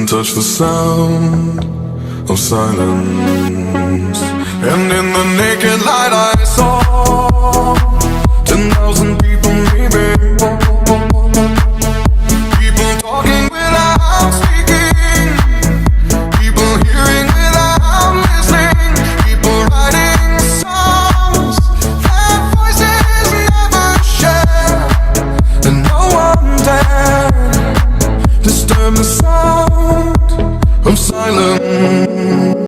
touch the sound of silence. And in the naked light I saw